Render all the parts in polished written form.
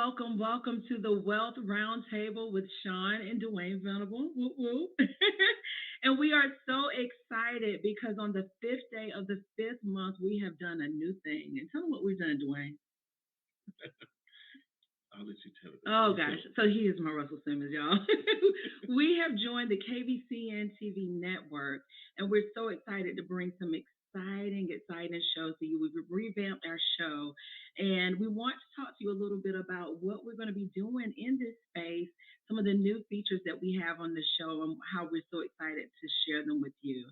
welcome to the Wealth Roundtable with Sean and Dwayne Venables. Woo woo. And we are so excited because on the fifth day of the fifth month, we have done a new thing. And tell them what we've done, Dwayne. I'll let you tell it. Oh gosh, so he is my Russell Simmons, y'all. We have joined the KBCN TV network, and we're so excited to bring some exciting shows to you. We've revamped our show, and we want to talk to you a little bit about what we're going to be doing in this space, some of the new features that we have on the show, and how we're so excited to share them with you.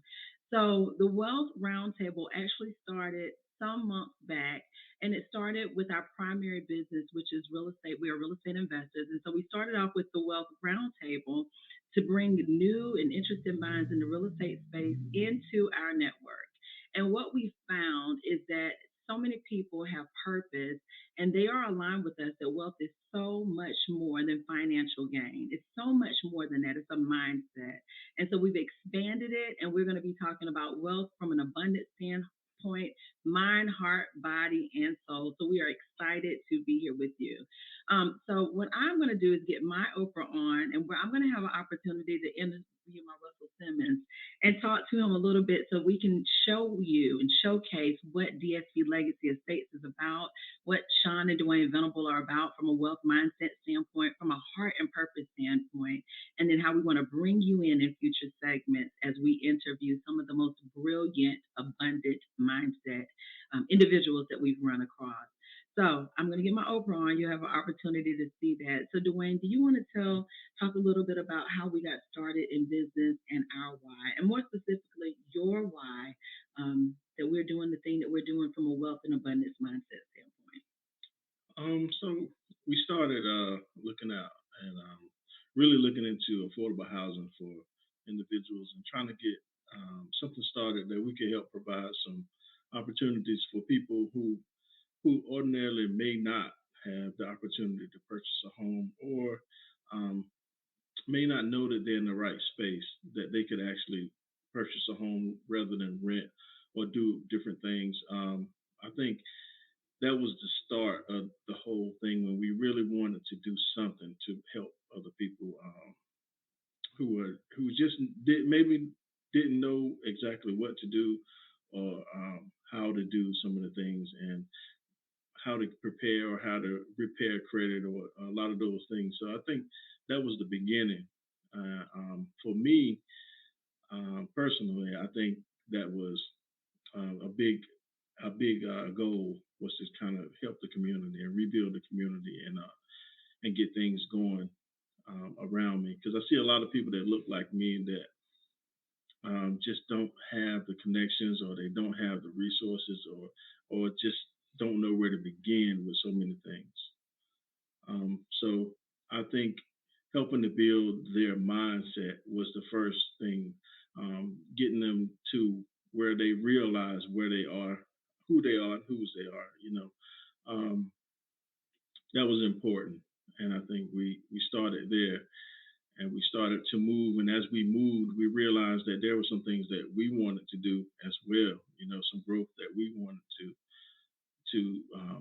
So, the Wealth Roundtable actually started some months back, and it started with our primary business, which is real estate. We are real estate investors. And so we started off with the Wealth Roundtable to bring new and interested minds in the real estate space into our network. And what we found is that so many people have purpose and they are aligned with us that wealth is so much more than financial gain. It's so much more than that. It's a mindset. And so we've expanded it and we're going to be talking about wealth from an abundant standpoint, mind, heart, body, and soul. So we are excited to be here with you. So what I'm going to do is get my Oprah on, and where I'm going to have an opportunity to interview my Russell Simmons and talk to him a little bit so we can show you and showcase what DSP Legacy Estates is about, what Sean and Dwayne Venable are about from a wealth mindset standpoint, from a heart and purpose standpoint, and then how we want to bring you in future segments as we interview some of the most brilliant, abundant mindset individuals that we've run across. So I'm going to get my Oprah on. You have an opportunity to see that. So Dwayne, do you want to talk a little bit about how we got started in business and our why, and more specifically your why, that we're doing the thing that we're doing from a wealth and abundance mindset standpoint? So we started looking out and really looking into affordable housing for individuals and trying to get something started that we could help provide some opportunities for people who ordinarily may not have the opportunity to purchase a home or um, may not know that they're in the right space, that they could actually purchase a home rather than rent or do different things. I think that was the start of the whole thing when we really wanted to do something to help other people who just maybe didn't know exactly what to do or how to do some of the things and how to prepare or how to repair credit or a lot of those things. So I think that was the beginning. For me personally, I think that was a big goal was to kind of help the community and rebuild the community and get things going around me because I see a lot of people that look like me that just don't have the connections or they don't have the resources or just don't know where to begin with so many things. So I think helping to build their mindset was the first thing, getting them to where they realize where they are, and whose they are. That was important, and I think we started there and we started to move. And as we moved, we realized that there were some things that we wanted to do as well. Some growth that we wanted to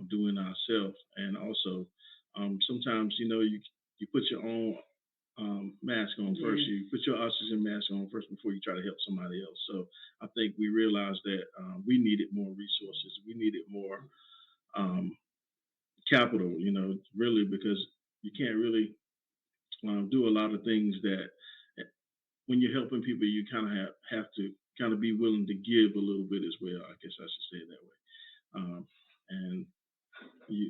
do in ourselves, and also sometimes you put your own mask on first. You put your oxygen mask on first before you try to help somebody else. So I think we realized that we needed more resources. We needed more capital. Really because you can't really do a lot of things that when you're helping people, you kind of have to kind of be willing to give a little bit as well. I guess I should say it that way.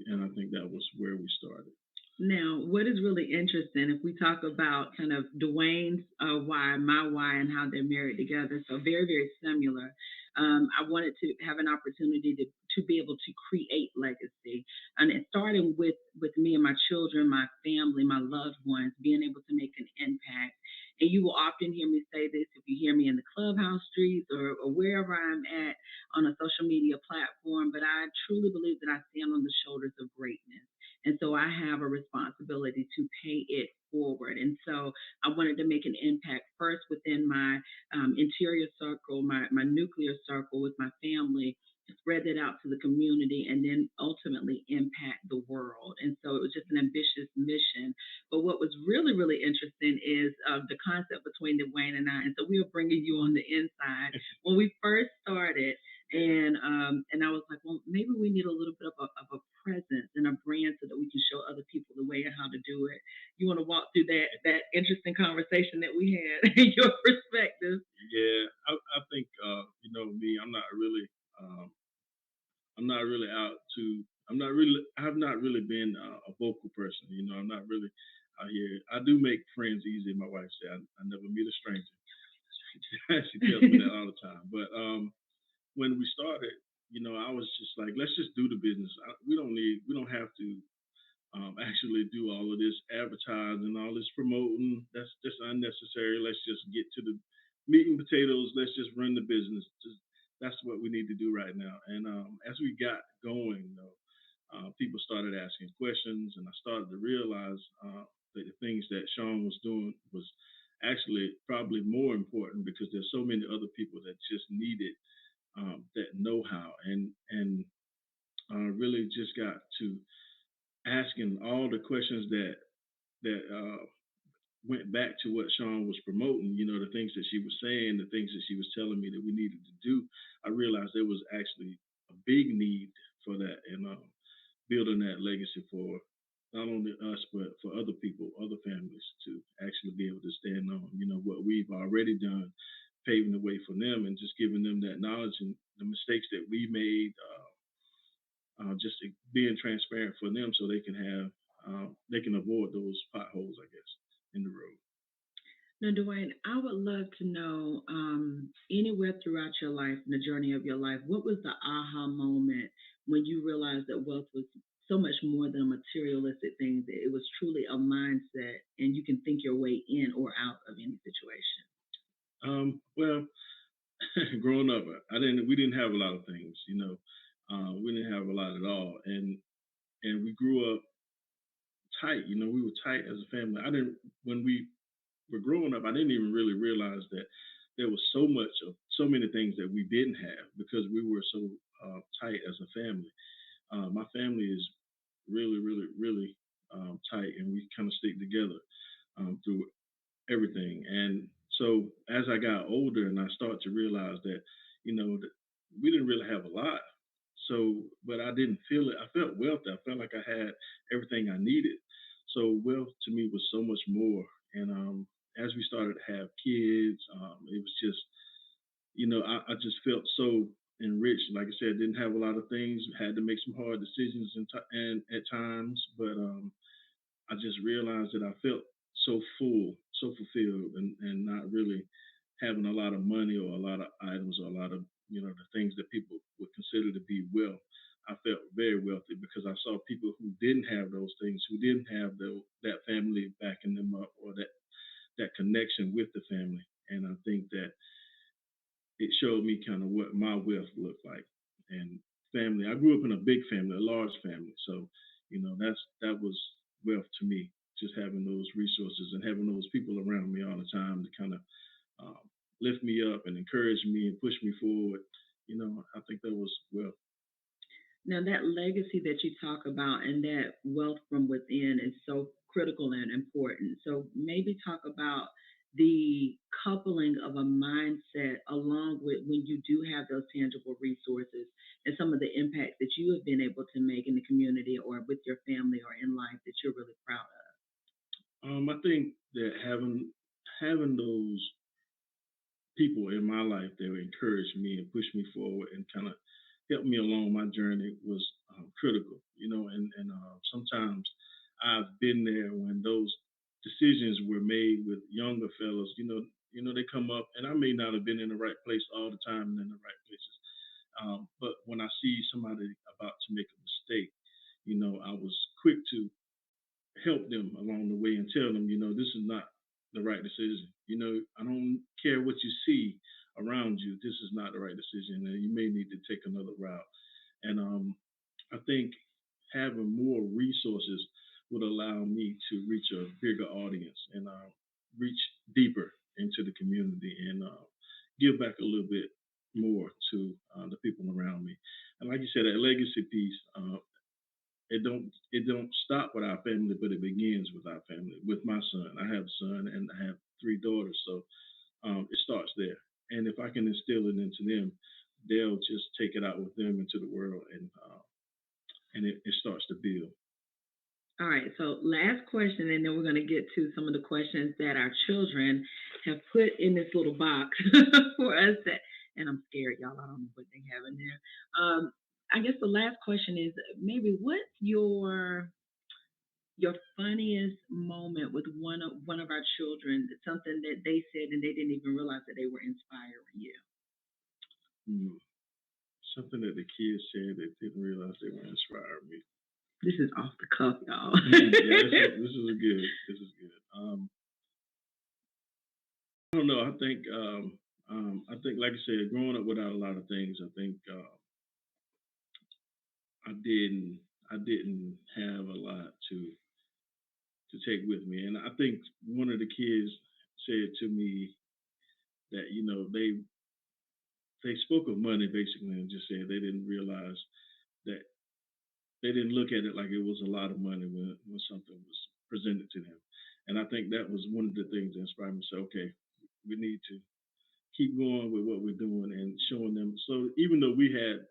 And I think that was where we started. Now, what is really interesting, if we talk about kind of Dwayne's why, my why, and how they're married together, so very, very similar. I wanted to have an opportunity to be able to create legacy. And it started with me and my children, my family, my loved ones, being able to make an impact. And you will often hear me say this if you hear me in the clubhouse streets or wherever I'm at on a social media platform, but I truly believe that I stand on the shoulders of greatness. And so I have a responsibility to pay it forward. And so I wanted to make an impact first within my interior circle, my nuclear circle with my family, spread that out to the community, and then ultimately impact the world. And so it was just an ambitious mission. But what was really, really interesting is the concept between Dwayne and I. And so we were bringing you on the inside when we first started. And I was like, well, maybe we need a little bit of a presence and a brand so that we can show other people the way and how to do it. You want to walk through that interesting conversation that we had, your perspective? Yeah, I think me. Um, I'm not really out to. I'm not really. I have not really been a vocal person. I'm not really out here. I do make friends easy. My wife said I never meet a stranger. She tells me that all the time. But when we started, I was just like, let's just do the business. We don't have to actually do all of this advertising, all this promoting. That's just unnecessary. Let's just get to the meat and potatoes. Let's just run the business. That's what we need to do right now. And as we got going, though, people started asking questions, and I started to realize that the things that Sean was doing was actually probably more important because there's so many other people that just needed that know-how, and really just got to asking all the questions that went back to what Sean was promoting. The things that she was saying, the things that she was telling me that we needed to do. I realized there was actually a big need for that, and building that legacy for not only us but for other people, other families to actually be able to stand on. What we've already done, paving the way for them, and just giving them that knowledge and the mistakes that we made. Just being transparent for them so they can avoid those potholes, I guess, in the road. Now, Dwayne, I would love to know anywhere throughout your life, in the journey of your life, what was the aha moment when you realized that wealth was so much more than a materialistic thing, that it was truly a mindset and you can think your way in or out of any situation? Well, growing up, we didn't have a lot of things, we didn't have a lot at all, and we grew up tight. We were tight as a family. I didn't when we were growing up. I didn't even really realize that there was so many things that we didn't have because we were so tight as a family. My family is really, really, really tight, and we kind of stick together through everything. And so as I got older and I started to realize that, that we didn't really have a lot. So, but I didn't feel it. I felt wealthy. I felt like I had everything I needed. So wealth to me was so much more. And as we started to have kids, it was just, I just felt so enriched. Like I said, didn't have a lot of things. Had to make some hard decisions and at times, but I just realized that I felt so full, so fulfilled, and not really having a lot of money or a lot of items or a lot of the things that people would consider to be wealth. I felt very wealthy because I saw people who didn't have those things, who didn't have that family backing them up or that connection with the family. And I think that it showed me kind of what my wealth looked like. And family, I grew up in a big family, a large family. So, that was wealth to me, just having those resources and having those people around me all the time to kind of um, lift me up and encourage me and push me forward. I think that was wealth. Now, that legacy that you talk about and that wealth from within is so critical and important. So, maybe talk about the coupling of a mindset along with when you do have those tangible resources and some of the impacts that you have been able to make in the community or with your family or in life that you're really proud of. I think that having those people in my life that would encourage me and push me forward and kind of help me along my journey was critical. And sometimes I've been there when those decisions were made with younger fellows. They come up, and I may not have been in the right place all the time and in the right places. But when I see somebody about to make a mistake, I was quick to help them along the way and tell them, this is not the right decision. I don't care what you see around you. This is not the right decision, and you may need to take another route. And I think having more resources would allow me to reach a bigger audience and reach deeper into the community and give back a little bit more to the people around me. And you said, that legacy piece. It don't stop with our family, but it begins with our family. With my son, I have a son and I have three daughters, so it starts there. And if I can instill it into them, they'll just take it out with them into the world, and it starts to build. All right, so last question, and then we're going to get to some of the questions that our children have put in this little box for us. And I'm scared, y'all. I don't know what they have in there. I guess the last question is maybe what's your funniest moment with one of our children? Something that they said and they didn't even realize that they were inspiring you. Hmm. Something that the kids said that didn't realize they were inspiring me. This is off the cuff, y'all. Yeah, this is good. This is good. I don't know. I think, like I said, growing up without a lot of things, I think I didn't have a lot to take with me, and I think one of the kids said to me that they spoke of money basically and just said they didn't realize that they didn't look at it like it was a lot of money when something was presented to them. And I think that was one of the things that inspired me to say, okay, we need to keep going with what we're doing and showing them. So even though we had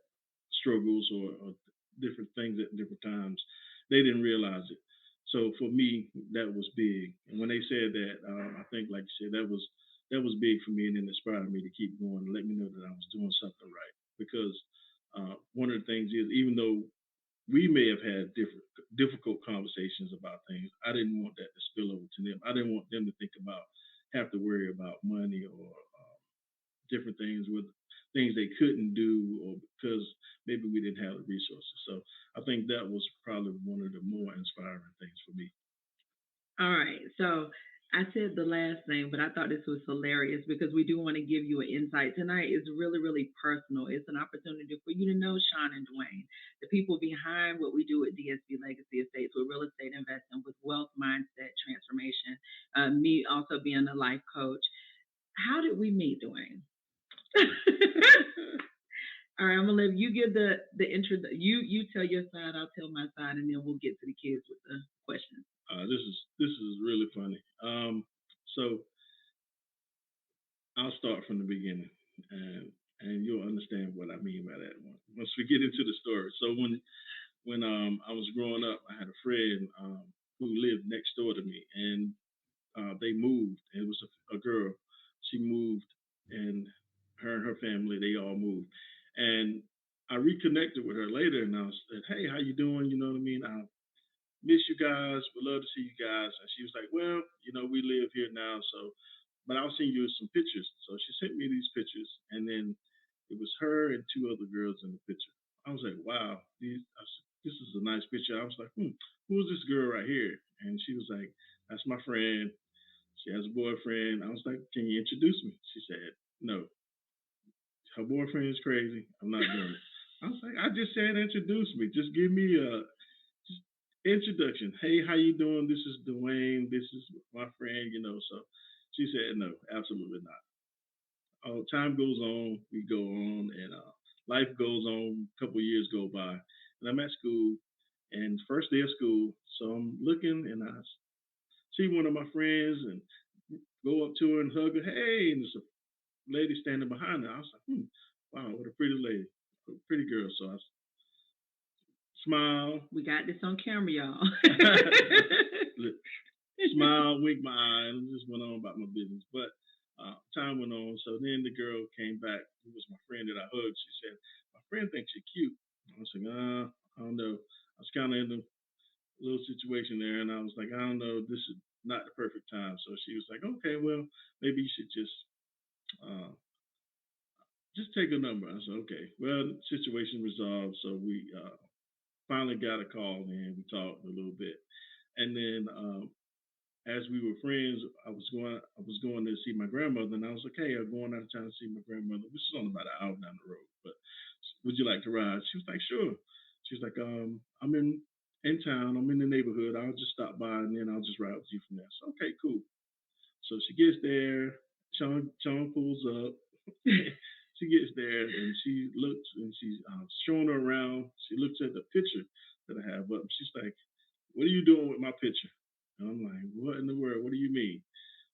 struggles or different things at different times, they didn't realize it. So for me, that was big. And when they said that, I think, like you said, that was big for me, and it inspired me to keep going and let me know that I was doing something right. Because one of the things is, even though we may have had difficult conversations about things, I didn't want that to spill over to them. I didn't want them to think about have to worry about money or different things with things they couldn't do or because maybe we didn't have the resources. So I think that was probably one of the more inspiring things for me. All right. So I said the last thing, but I thought this was hilarious because we do want to give you an insight tonight. It's really, really personal. It's an opportunity for you to know Sean and Dwayne, the people behind what we do at DSB Legacy Estates with real estate investing, with wealth mindset transformation. Me also being a life coach. How did we meet, Dwayne? All right, I'm gonna let you give the intro. You tell your side, I'll tell my side, and then we'll get to the kids with the questions. This is really funny. So I'll start from the beginning, and you'll understand what I mean by that once we get into the story. So when I was growing up, I had a friend who lived next door to me, and they moved. It was a girl. She moved, and her family they all moved, and I reconnected with her later, and I said, "Hey, how you doing? You know what I mean? I miss you guys. Would love to see you guys." And she was like, "Well, we live here now, so but I'll send you some pictures." So she sent me these pictures, and then it was her and two other girls in the picture. I was like, "Wow, this is a nice picture." I was like, "Who's this girl right here?" And she was like, "That's my friend. She has a boyfriend." I was like, "Can you introduce me?" She said, "No, her boyfriend is crazy. I'm not doing it." I was like, "I just said introduce me. Just give me a just introduction. Hey, how you doing? This is Dwayne. This is my friend. So she said, "No, absolutely not." Time goes on, we go on, and life goes on. A couple of years go by, and I'm at school, and first day of school, so I'm looking, and I see one of my friends, and go up to her and hug her. Hey, and there's a lady standing behind her. I was like, wow, what a pretty lady, a pretty girl. So I smile, We got this on camera, y'all. smile, wink my eye, and just went on about my business. But time went on. So then the girl came back. It was my friend that I hugged. She said, "My friend thinks you're cute." I was like, I don't know. I was kind of in a little situation there, and I was like, I don't know. This is not the perfect time. So she was like, "Okay, well, maybe you should uh, just take a number." I said, "Okay." Well, the situation resolved. So we finally got a call, and we talked a little bit. And then as we were friends, I was going to see my grandmother, and I was like, "Hey, I'm going out of town to see my grandmother, which is only about an hour down the road. But would you like to ride?" She was like, "Sure." She was like, "I'm in town. I'm in the neighborhood. I'll just stop by, and then I'll just ride with you from there." So okay, cool. So she gets there. Sean pulls up. She gets there and she looks and she's showing her around. She looks at the picture that I have up. She's like, "What are you doing with my picture?" And I'm like, "What in the world? What do you mean?"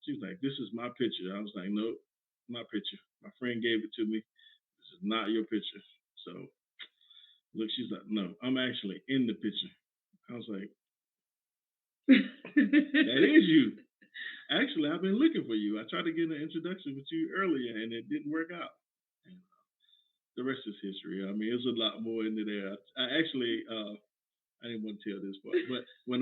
She's like, "This is my picture." I was like, "Nope, my picture. My friend gave it to me. This is not your picture." So look, she's like, "No, I'm actually in the picture." I was like, "That is you. Actually, I've been looking for you. I tried to get an introduction with you earlier, and it didn't work out." And the rest is history. I mean, there's a lot more into there. I actually, I didn't want to tell this part, but when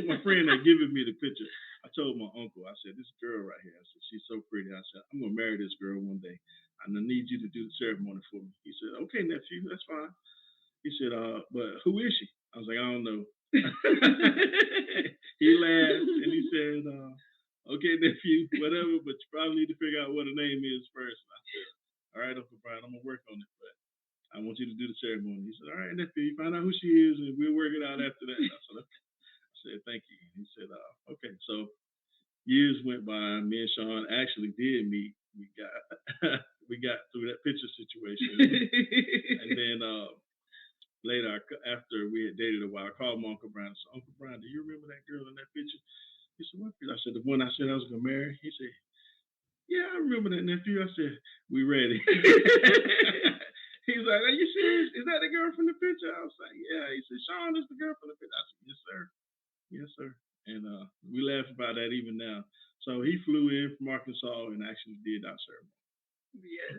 my friend had given me the picture, I told my uncle, I said, "This girl right here," I said, "She's so pretty." I said, "I'm gonna marry this girl one day. And I need you to do the ceremony for me." He said, "Okay, nephew, that's fine." He said, "But who is she?" I was like, "I don't know." He laughed and he said, "Okay, nephew, whatever, but you probably need to figure out what her name is first." And I said, "All right, Uncle Brian, I'm gonna work on it, but I want you to do the ceremony." He said, "All right, nephew, you find out who she is, and we'll work it out after that." I said, "Okay." I said, "Thank you." He said, "Okay." So years went by. Me and Sean actually did meet. We got we got through that picture situation, and then later, after we had dated a while, I called my Uncle Brian. I said, "Uncle Brian, do you remember that girl in that picture?" He said, "What picture?" I said, "The one I said I was gonna marry." He said, "Yeah, I remember that, nephew." I said, "We ready." He was like, "Are you serious? Is that the girl from the picture?" I was like, "Yeah." He said, "Sean is the girl from the picture." I said, "Yes, sir. Yes, sir." And we laugh about that even now. So he flew in from Arkansas and actually did our ceremony. Yes.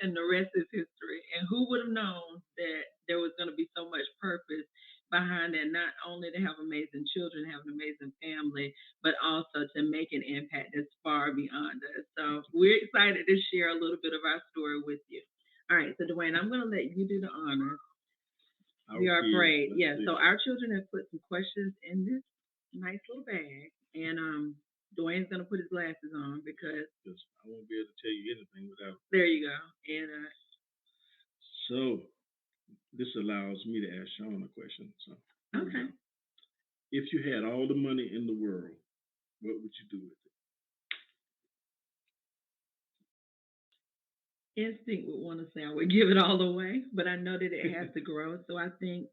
And the rest is history. And who would have known that there was going to be so much purpose behind that, not only to have amazing children, have an amazing family, but also to make an impact that's far beyond us. So we're excited to share a little bit of our story with you. All right, so Dwayne, I'm going to let you do the honors. We Our are kids, afraid. let's Yeah, see. so our children have put some questions in this nice little bag. And Dwayne's going to put his glasses on because Because I won't be able to tell you anything without. there you go. And So this allows me to ask Sean a question. So here we okay. go. If you had all the money in the world, what would you do with it? Instinct would want to say I would give it all away, but I know that it has to grow. So I think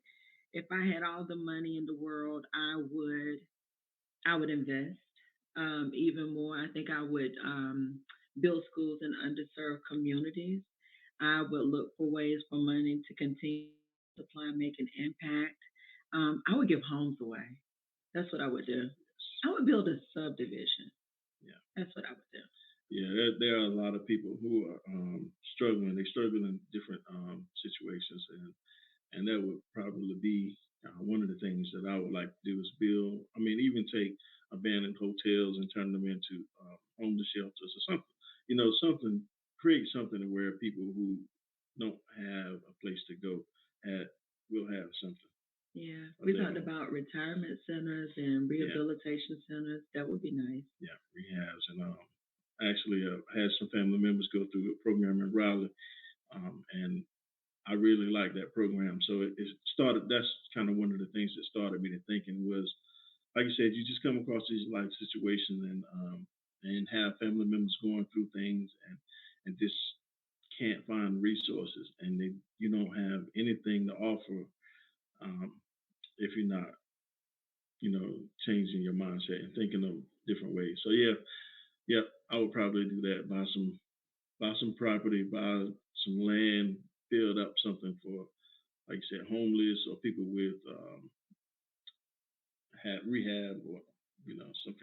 if I had all the money in the world, I would invest even more. I think I would build schools in underserved communities. I would look for ways for money to continue to multiply, make an impact. I would give homes away. That's what I would do. I would build a subdivision. Yeah. That's what I would do. Yeah, there are a lot of people who are struggling. They struggle in different situations, and that would probably be one of the things that I would like to do is build. I mean, even take abandoned hotels and turn them into homeless shelters or something. Something create something where people who don't have a place to go have, will have something Yeah, of we their talked own. about retirement centers and Yeah, rehabilitation centers. That would be nice. yeah, rehabs, and actually had some family members go through a program in Raleigh, and I really like that program. So it started. That's kind of one of the things that started me to thinking was, like you said, you just come across these life situations and have family members going through things and just can't find resources and you don't have anything to offer um, if you're not changing your mindset and thinking of different ways. So yeah, yeah, I would probably do that. Buy some property, buy some land, build up something for, like you said, homeless or people with had rehab or some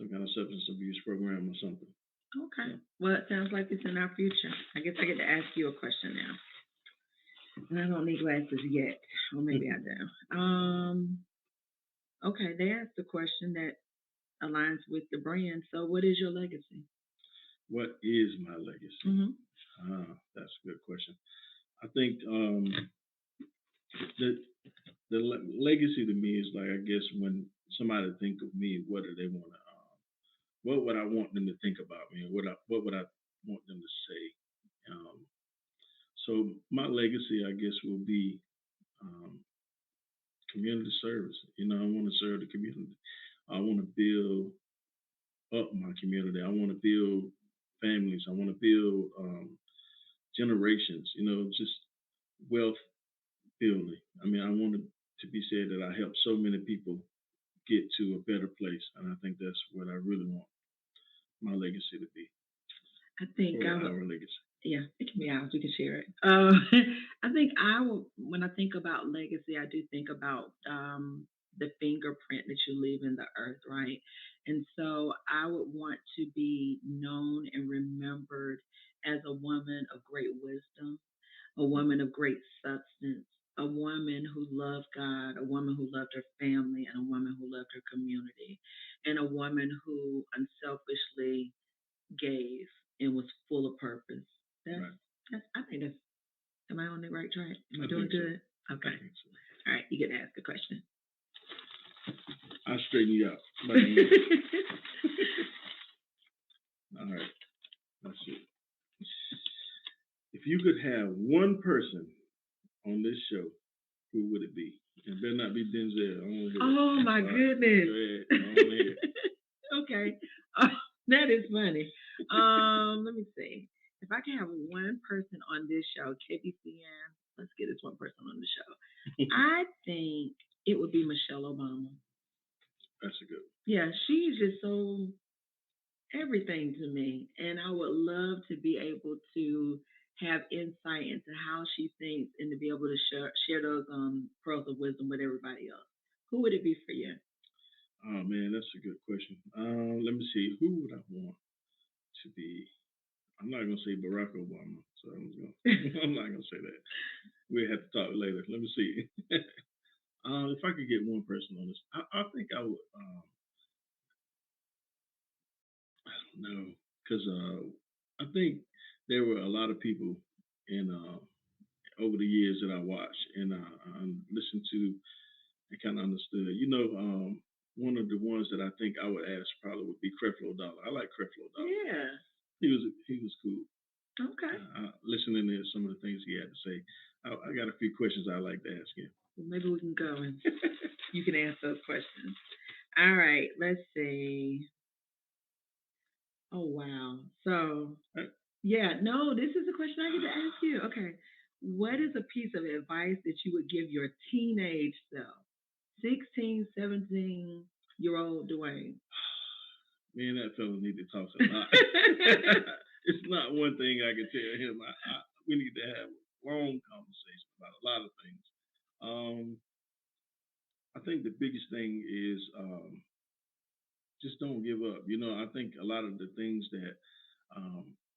kind of substance abuse program or something. Okay. So Well, it sounds like it's in our future. I guess I get to ask you a question now. And I don't need glasses yet. Or maybe I do. Okay, they asked a question that aligns with the brand. So, what is your legacy? what is my legacy? Mm-hmm. That's a good question. I think the legacy to me is like, I guess, when somebody think of me, what do they want to? What would I want them to think about me, or what would I want them to say? Um, so my legacy, I guess, will be um, community service. I want to serve the community. I want to build up my community. I want to build families. I want to build generations. Just wealth building. I mean, I wanted to be said that I helped so many people get to a better place, and I think that's what I really want my legacy to be, I think or I would. our legacy. Yeah, it can be ours. We can share it. I think I will. When I think about legacy, I do think about the fingerprint that you leave in the earth, right? And so I would want to be known and remembered as a woman of great wisdom, a woman of great substance, a woman who loved God, a woman who loved her family, and a woman who loved her community, and a woman who unselfishly gave and was full of purpose. That's, Right. I think that's, am I on the right track? Am I I doing think so. good? I Okay. think so. All right, you get to ask a question. I'll straighten you out. All right. Let's see. If you could have one person on this show, who would it be? It better not be Denzel. I want to hear it. Oh my All right. goodness. Go ahead. I want to hear it. Okay. That is funny. Let me see. If I can have one person on this show, KBCN, let's get this one person on the show. I think it would be Michelle Obama. That's a good Yeah, she's just so everything to me. And I would love to be able to have insight into how she thinks and to be able to share those pearls of wisdom with everybody else. Who would it be for you? one. Oh man, that's a good question. Let me see. Who would I want to be? I'm not gonna say Barack Obama, so I'm not gonna say that. We have to talk later. Let me see. If I could get one person on this, I think I would. I don't know, because I think there were a lot of people in over the years that I watched and I listened to and kind of understood. One of the ones that I think I would ask probably would be Creflo Dollar. I like Creflo Dollar. Yeah. He was cool. Okay. Listening to some of the things he had to say, I got a few questions I like to ask him. Well, maybe we can go and you can ask those questions. All right. Let's see. Oh, wow. So, yeah, no, this is a question I get to ask you. Okay. What is a piece of advice that you would give your teenage self? 16, 17-year-old Dwayne. Man, that fella need to talk a lot. It's not one thing I can tell him. We need to have long conversations about a lot of things. Um, I think the biggest thing is just don't give up. I think a lot of the things that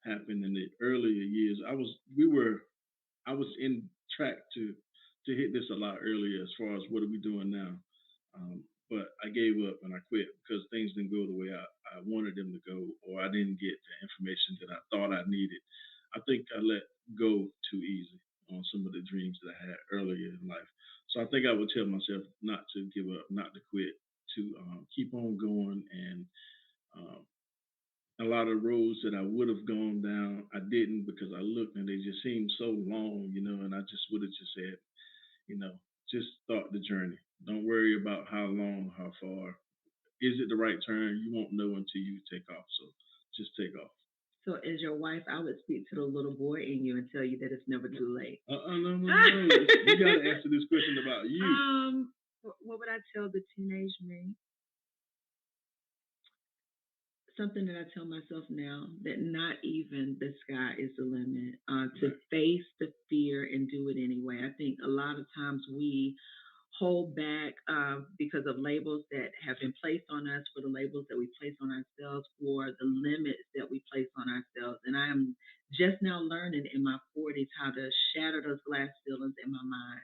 happened in the earlier years, I was in track to hit this a lot earlier as far as what are we doing now. But I gave up and I quit because things didn't go the way I wanted them to go, or I didn't get the information that I thought I needed. I think I let go too easy on some of the dreams that I had earlier in life. So I think I would tell myself not to give up, not to quit, to keep on going. And um, a lot of roads that I would have gone down, I didn't because I looked and they just seemed so long, and I just would have just said, you know, just start the journey. Don't worry about how long, how far. Is it the right turn? You won't know until you take off. So just take off. So, as your wife, I would speak to the little boy in you and tell you that it's never too late. No, no, no. You got to answer this question about you. What would I tell the teenage me? Something that I tell myself now that not even the sky is the limit. To Right. face the fear and do it anyway. I think a lot of times we hold back because of labels that have been placed on us, for the labels that we place on ourselves, for the limits that we place on ourselves. And I am just now learning in my 40s how to shatter those glass ceilings in my mind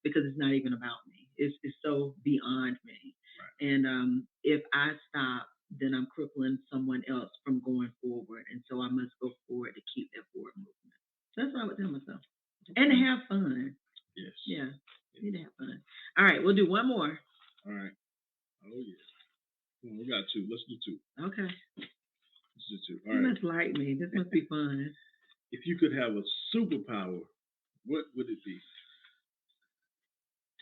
because it's not even about me. It's so beyond me. Right. And if I stop, then I'm crippling someone else from going forward. And so I must go forward to keep that forward movement. So that's what I would tell myself. And to have fun. Yes. Yeah. Need to have fun. All right, we'll do one more. All right. Oh yeah. Well, we got two. Let's do two. Okay. Let's do two. All You right. must like me. This must be fun. If you could have a superpower, what would it be?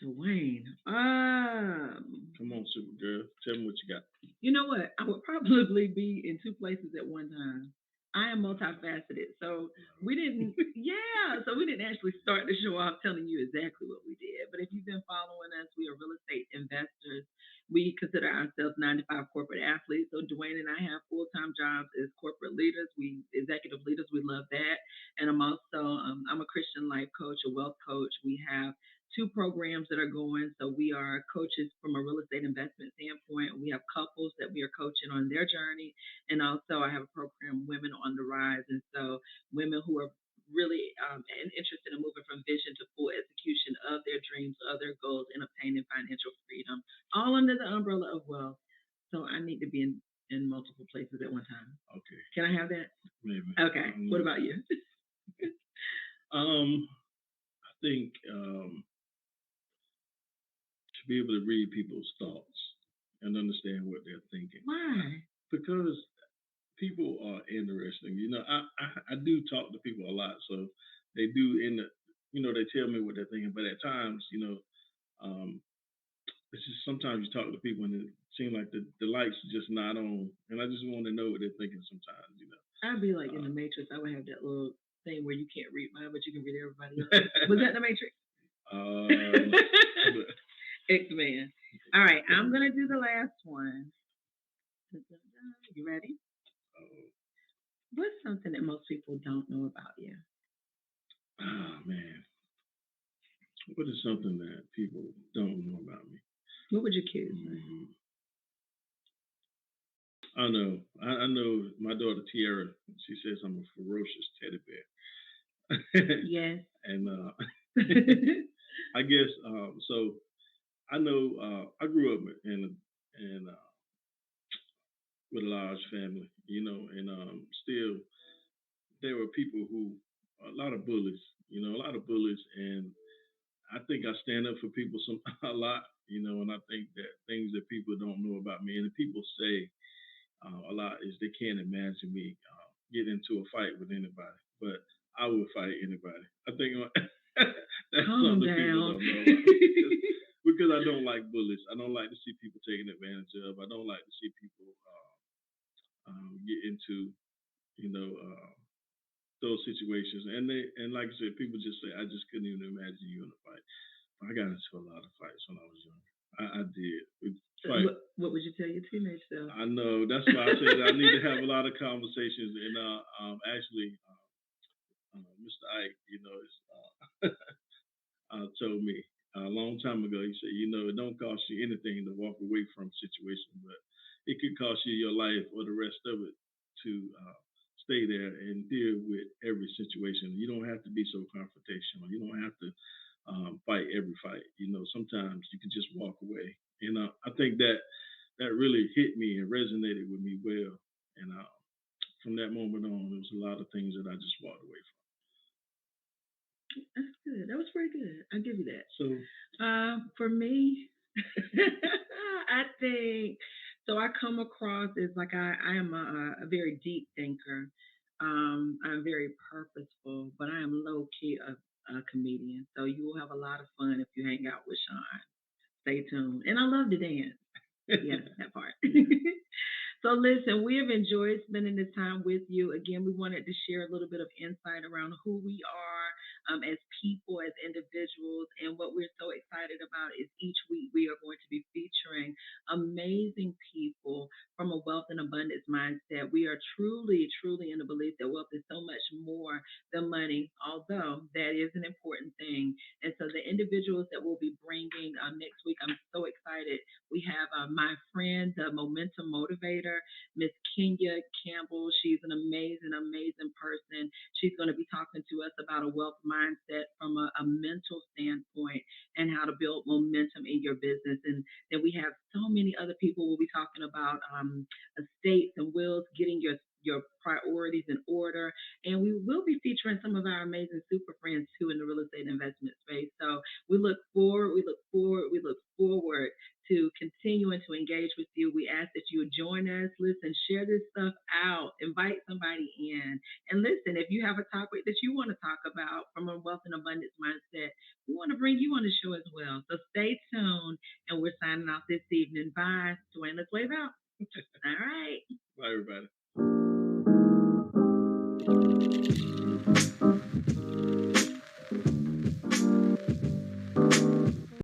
Dwayne. Come on, Supergirl. Tell me what you got. You know what? I would probably be in two places at one time. I am multifaceted. So we didn't, yeah, so we didn't actually start the show off telling you exactly what we did. But if you've been following us, we are real estate investors. We consider ourselves 95 corporate athletes. So Dwayne and I have full-time jobs as corporate leaders. We executive leaders. We love that. And I'm a Christian life coach, a wealth coach. We have two programs that are going. So we are coaches from a real estate investment standpoint. We have couples that we are coaching on their journey, and also, I have a program, Women on the Rise. And so, women who are really interested in moving from vision to full execution of their dreams, of their goals, and obtaining financial freedom, all under the umbrella of wealth. So, I need to be in multiple places at one time. Okay. Can I have that? Maybe. Okay. What about you? I think to be able to read people's thoughts and understand what they're thinking. Why? Because people are interesting. I do talk to people a lot, so they do they tell me what they're thinking. But at times, um, it's just sometimes you talk to people and it seems like the lights are just not on, and I just want to know what they're thinking sometimes. I'd be like in the Matrix. I would have that little thing where you can't read mine, but you can read everybody else. Was that the Matrix? X-Men. All right, I'm gonna do the last one. You ready? What's something that most people don't know about you? Oh man, what is something that people don't know about me? What would your kids say? I know. I know my daughter Tiara, she says I'm a ferocious teddy bear. Yes. And I guess so I know I grew up in with a large family, and still there were people who a lot of bullies, and I think I stand up for people a lot, and I think that things that people don't know about me and the people say a lot is they can't imagine me get into a fight with anybody, but I would fight anybody. I think that's Calm something down. People don't know about because I don't like bullies. I don't like to see people taken advantage of. I don't like to see people get into you know those situations. And like I said, people just say I just couldn't even imagine you in a fight. I got into a lot of fights when I was younger. I did. What would you tell your teenage self? I know. That's why I said I need to have a lot of conversations. And actually, Mr. Ike, told me a long time ago. He said, it don't cost you anything to walk away from a situation, but it could cost you your life or the rest of it to stay there and deal with every situation. You don't have to be so confrontational. You don't have to fight every fight. Sometimes you can just walk away. And I think that really hit me and resonated with me well. And from that moment on, there was a lot of things that I just walked away from. That's good. That was pretty good. I'll give you that. So, for me, I think so. I come across as like I am a very deep thinker. I'm very purposeful, but I am low key a comedian. So you will have a lot of fun if you hang out with Sean. Stay tuned. And I love to dance. Yes, that part. So listen, we have enjoyed spending this time with you. Again, we wanted to share a little bit of insight around who we are as people, as individuals, and what we're so excited about is each week we are going to be featuring amazing people from a wealth and abundance mindset. We are truly, truly in the belief that wealth is so much more than money, although that is an important thing. And so the individuals that we'll be bringing next week, I'm so excited. We have my friend, the momentum motivator, Miss Kenya Campbell. She's an amazing, amazing person. She's going to be talking to us about a wealth mindset from a mental standpoint and how to build momentum in your business. And then we have so many other people we'll be talking about estates and wills, getting your priorities in order. And we will be featuring some of our amazing super friends too in the real estate investment space. So we look forward to continuing to engage with you. We ask that you would join us. Listen, share this stuff out, invite somebody in. And listen, if you have a topic that you want to talk about from a wealth and abundance mindset, we want to bring you on the show as well. So stay tuned. And we're signing off this evening. Bye. Dwayne, let's wave out. All right. Bye, everybody.